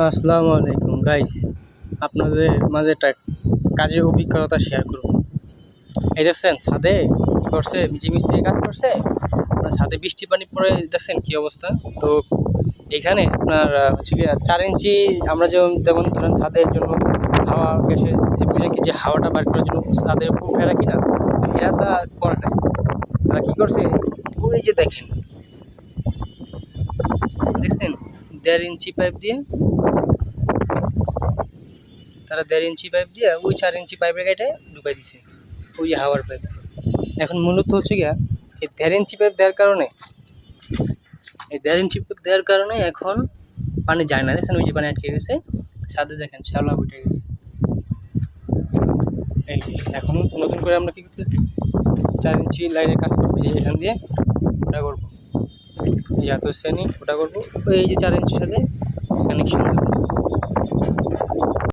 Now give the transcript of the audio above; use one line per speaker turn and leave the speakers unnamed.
আসসালামু আলাইকুম গাইস, আপনাদের মাঝে একটা কাজের অভিজ্ঞতা শেয়ার করব। এই দেখছেন ছাদে কি করছে, মিস্ত্রি কাজ করছে। আপনার ছাদে বৃষ্টি পানি পড়ে, দেখছেন কি অবস্থা। তো এখানে আপনার হচ্ছে কি 4 ইঞ্চি, আমরা যেমন যেমন ধরেন ছাদের জন্য হাওয়া গ্যাসের কি যে হাওয়াটা বার করার জন্য ছাদের উপর উঠে রাখি না, তো এরা তা করে না। তারা কি করছে, ওই যে দেখেন, দেখছেন 1.5 ইঞ্চি পাইপ দিয়ে, তারা 1.5 ইঞ্চি পাইপ দিয়ে ওই 4 ইঞ্চি পাইপের গাইটে ঢুকাই দিছে, ওই হাওয়ার পাইপ। এখন মূলত হচ্ছে গিয়া এই 1.5 ইঞ্চি পাইপ দেওয়ার কারণে, এখন পানি যায় না। দেখছেন ওই যে পানি আটকে গেছে ছাদে, দেখেন শ্যাওলা উঠে গেছে। এই যে এখন নতুন করে আমরা কি করতেছি, 4 ইঞ্চি লাইনের কাজ করবো, যে এখান দিয়ে ওটা করবো, এই এত শ্রেণী ওটা করবো, এই যে 4 ইঞ্চির সাথে